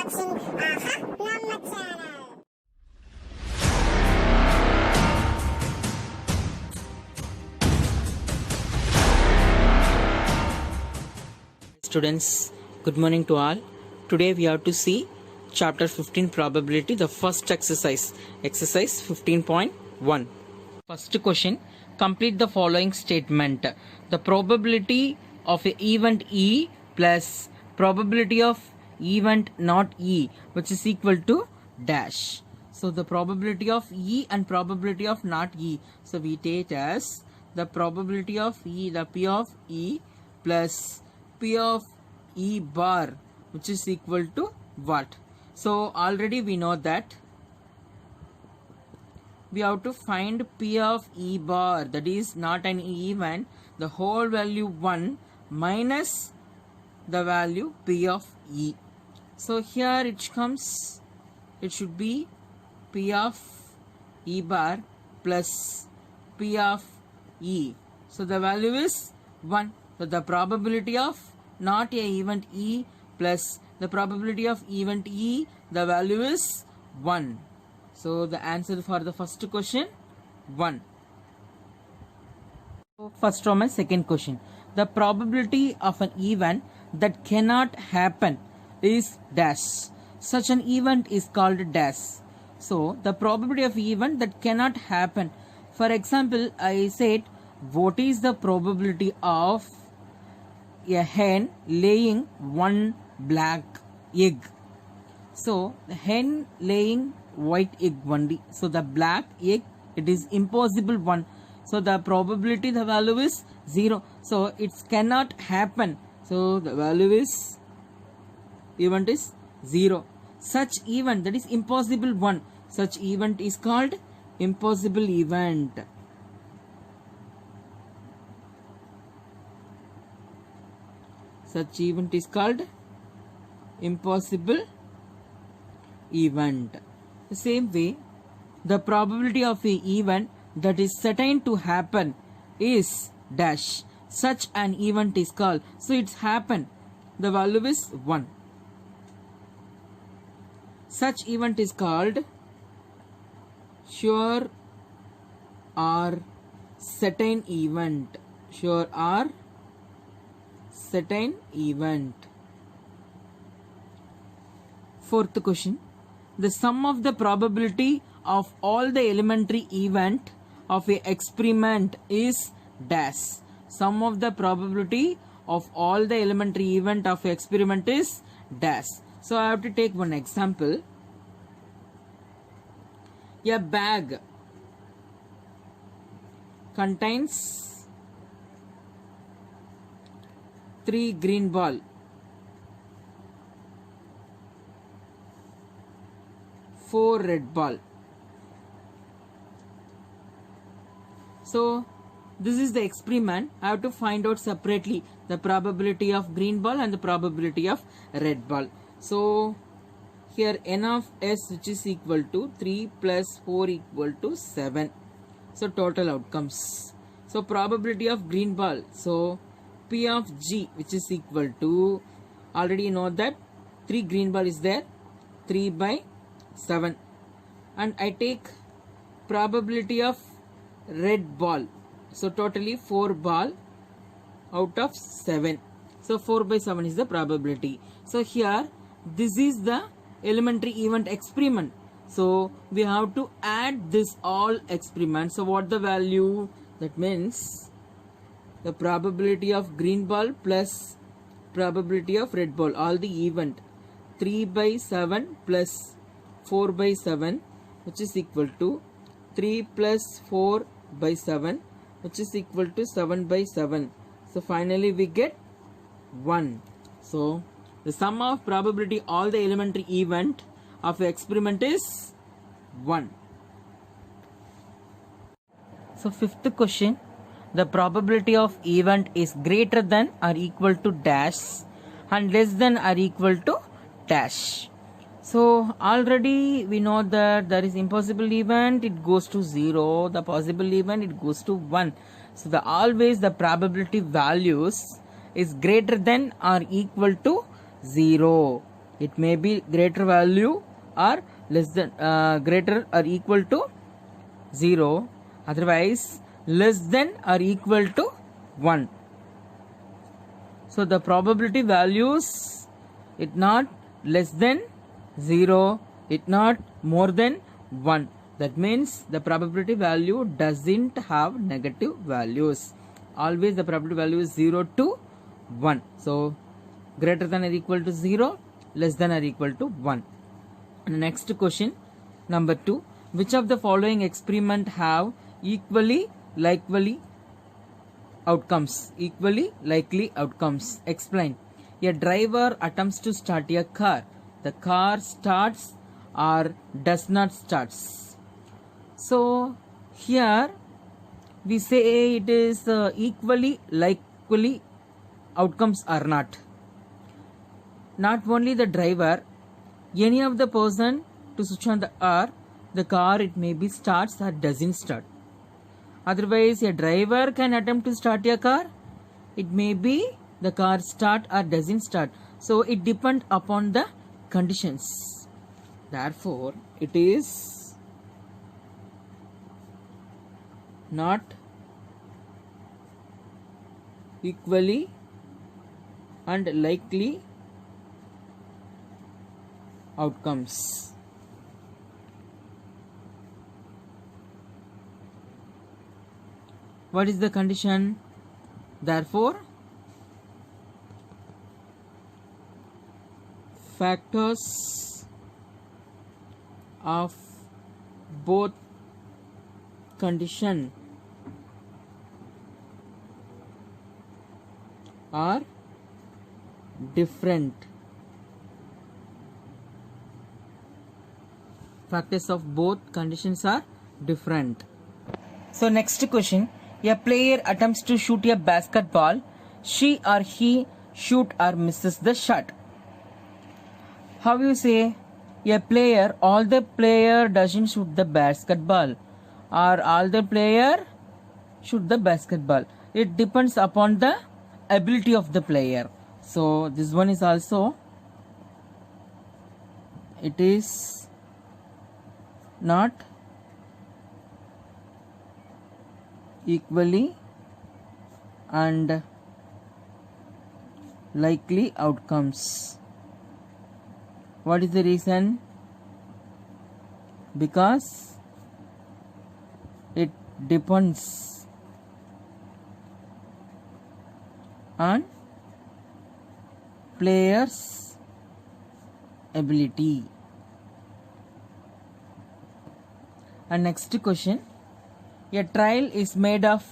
watching Aha Namma channel. Students, good morning to all. Today we have to see chapter 15 probability, the first exercise 15.1. First question, complete the following statement. The probability of an event E plus probability of event not E, which is equal to dash. So the probability of E and probability of not E. So we take as the probability of E, the P of E plus P of E bar, which is equal to what? So already we know that we have to find P of E bar, that is not an event, the whole value 1 minus the value P of E. So here it comes, it should be P of E bar plus P of E. So the value is 1. So the probability of not a event E plus the probability of event E, the value is 1. So the answer for the first question 1. First from my second question. The probability of an event that cannot happen is dash. Such an event is called dash. So the probability of event that cannot happen. For example, I said what is the probability of a hen laying one black egg? So the hen laying white egg only. So the black egg, it is impossible one. So the probability, the value is 0. So it cannot happen. So the value is, event is 0. Such event, that is impossible one. Such event is called impossible event. Such event is called impossible event. The same way, the probability of an event that is certain to happen is dash. Such an event is called, so it's happened, the value is 1. Such event is called sure or certain event. Sure or certain event. Fourth question. The sum of the probability of all the elementary event of a experiment is dash. Sum of the probability of all the elementary event of a experiment is dash. So I have to take one example. A bag contains 3 green ball, 4 red ball. So this is the experiment. I have to find out separately the probability of green ball and the probability of red ball. So here n of s, which is equal to 3 plus 4 equal to 7. So total outcomes. So probability of green ball. So P of G, which is equal to, already you know that 3 green ball is there, 3 by 7. And I take probability of red ball. So totally 4 ball out of 7. So 4 by 7 is the probability. So here this is the elementary event experiment. So we have to add this all experiments. So what the value? That means the probability of green ball plus probability of red ball, all the event, 3 by 7 plus 4 by 7, which is equal to 3 plus 4 by 7, which is equal to 7 by 7. So finally we get 1. So the sum of probability all the elementary event of the experiment is 1. So fifth question, the probability of event is greater than or equal to dash and less than or equal to dash. So already we know that there is impossible event, it goes to 0, the possible event, it goes to 1. So always the probability values is greater than or equal to 0. It may be greater value or less than greater or equal to 0, otherwise less than or equal to 1. So the probability values, it not less than 0, it not more than 1. That means the probability value doesn't have negative values. Always the probability value is 0 to 1. So greater than or equal to 0, less than or equal to 1. And next question, number 2. Which of the following experiment have equally likely outcomes? Equally likely outcomes. Explain. A driver attempts to start a car. The car starts or does not starts. So here we say it is equally likely outcomes are not. Not only the driver, any of the person to switch on the car, it may be starts or doesn't start. Otherwise, a driver can attempt to start a car. It may be the car start or doesn't start. So it depends upon the conditions. Therefore, it is not equally and likely outcomes. What is the condition? Therefore, factors of both condition are different. Factors of both conditions are different. So next question. A player attempts to shoot a basketball. She or he shoot or misses the shot. How you say? A player, all the player doesn't shoot the basketball, or all the player shoot the basketball. It depends upon the ability of the player. So this one is also, it is not equally and likely outcomes. What is the reason? Because it depends on player's ability. And next question. A trial is made of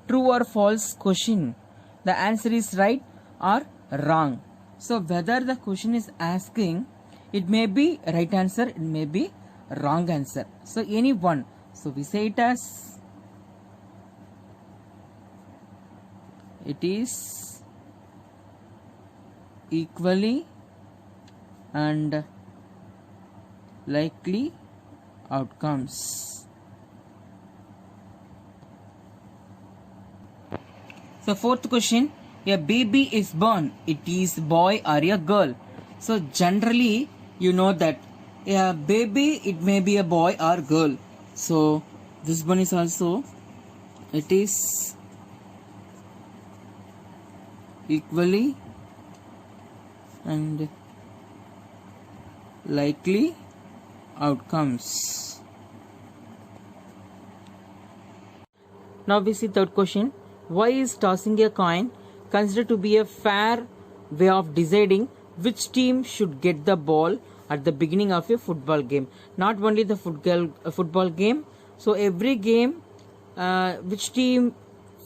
true or false question. The answer is right or wrong. So whether the question is asking, it may be right answer, it may be wrong answer. So any one. So we say it as it is equally and likely outcomes. So fourth question, a baby is born. It is boy or a girl. So generally you know that a baby, it may be a boy or girl. So this one is also, it is equally and likely outcomes. Now we see third question. Why is tossing a coin considered to be a fair way of deciding which team should get the ball at the beginning of a football game? Not only the football game. So every game, which team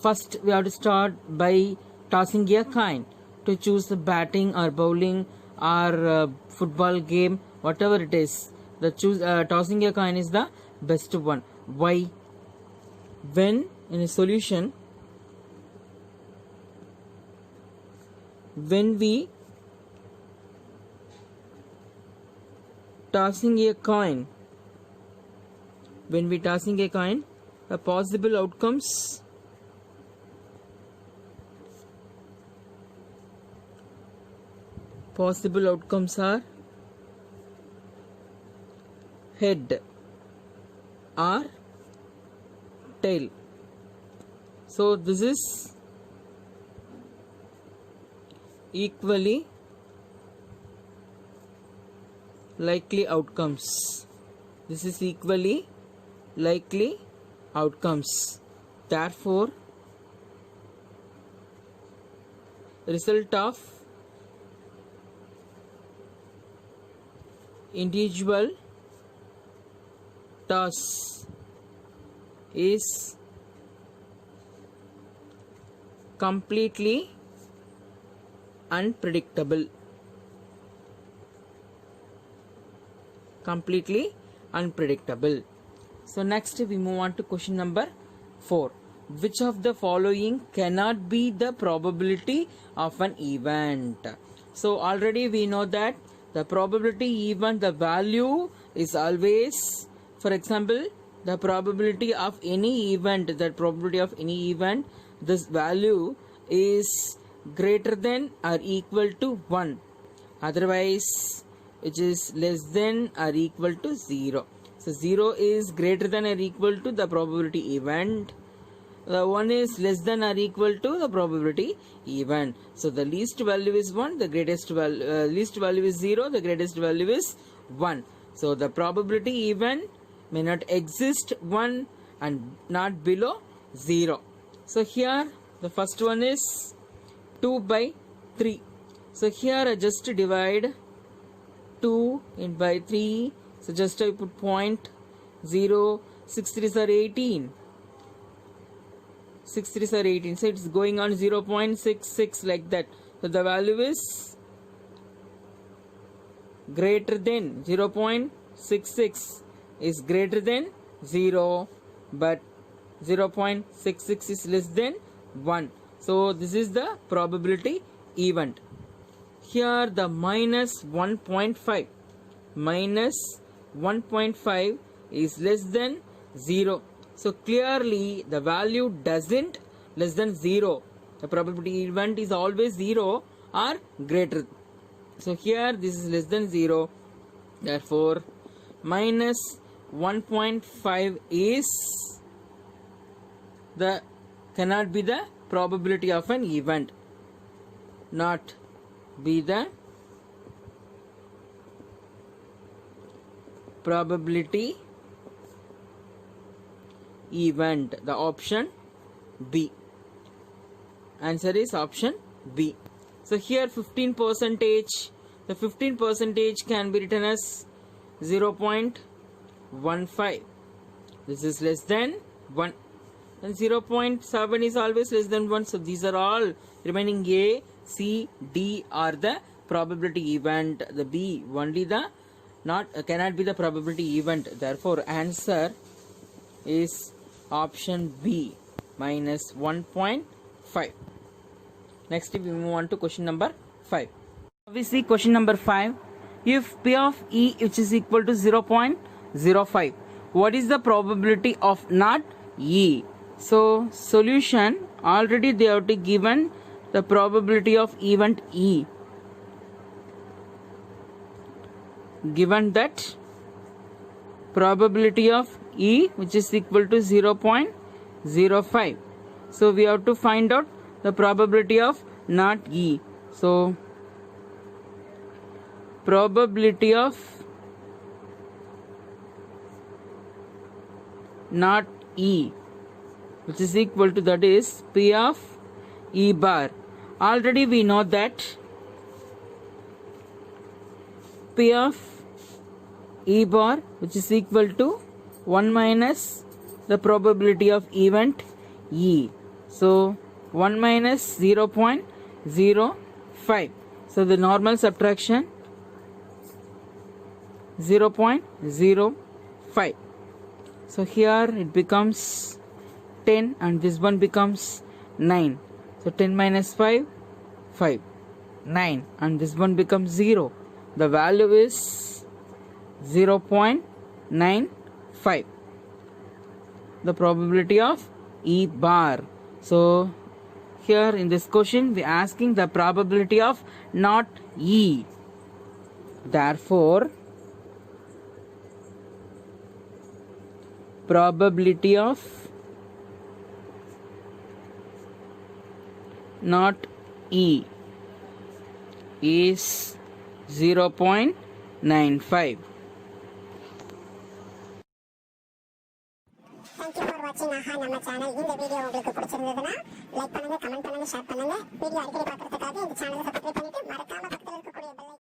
first we have to start by tossing a coin to choose the batting or bowling or football game, whatever it is. The tossing a coin is the best one. Why? When in a solution, when we tossing a coin, the possible outcomes are head or tail. So this is equally likely outcomes. This is equally likely outcomes. Therefore, result of individual toss is completely unpredictable. Completely unpredictable. So next we move on to question number 4. Which of the following cannot be the probability of an event? So already we know that the probability event, the value is always, for example, the probability of any event, that probability of any event, this value is greater than or equal to 1. Otherwise, it is less than or equal to 0. So 0 is greater than or equal to the probability event. The 1 is less than or equal to the probability event. So the least value is 1, the greatest value, least value is 0, the greatest value is 1. So the probability event may not exist 1 and not below 0. So here the first one is 2 by 3. So here I just divide 2 by 3. So just I put 0.0, 6 3s are 18. 6 3s are 18. So it's going on 0.66 like that. So the value is greater than 0.66 is greater than 0, but 0.66 is less than 1. So this is the probability event. Here the minus 1.5. Minus 1.5 is less than 0. So clearly the value doesn't less than 0. The probability event is always 0 or greater. So here this is less than 0. Therefore minus 1.5 is the cannot be the probability of an event. Not be the probability event. The option B. Answer is option B. So here 15%, the 15% can be written as 0.15. This is less than 1. And 0.7 is always less than 1. So these are all remaining. A, C, D are the probability event. The B only the cannot be the probability event. Therefore answer is option B, minus 1.5. Next we move on to question number 5. We see question number 5. If P of E which is equal to 0.05, what is the probability of not E? So solution, already they have to given the probability of event E. Given that probability of E which is equal to 0.05. So we have to find out the probability of not E. So probability of not E which is equal to, that is P of E bar. Already we know that P of E bar which is equal to 1 minus the probability of event E. So 1 minus 0.05. So the normal subtraction 0.05. So here it becomes 10 and this one becomes 9. So 10 minus 5, 5, 9 and this one becomes 0. The value is 0.95. The probability of E bar. So here in this question we are asking the probability of not E. Therefore probability of not E is 0.95. Thank you for வாட்சிங் ஆஹா நம்ம channel. இந்த video உங்களுக்கு பிடிச்சிருந்ததுன்னா like பண்ணுங்க, comment பண்ணுங்க, share பண்ணுங்க. Video அடிக்கடி பார்க்கறதுக்காக இந்த சேனலை சப்ஸ்கிரைப் பண்ணிட்டு மறக்காம பக்கத்தில் இருக்கக்கூடிய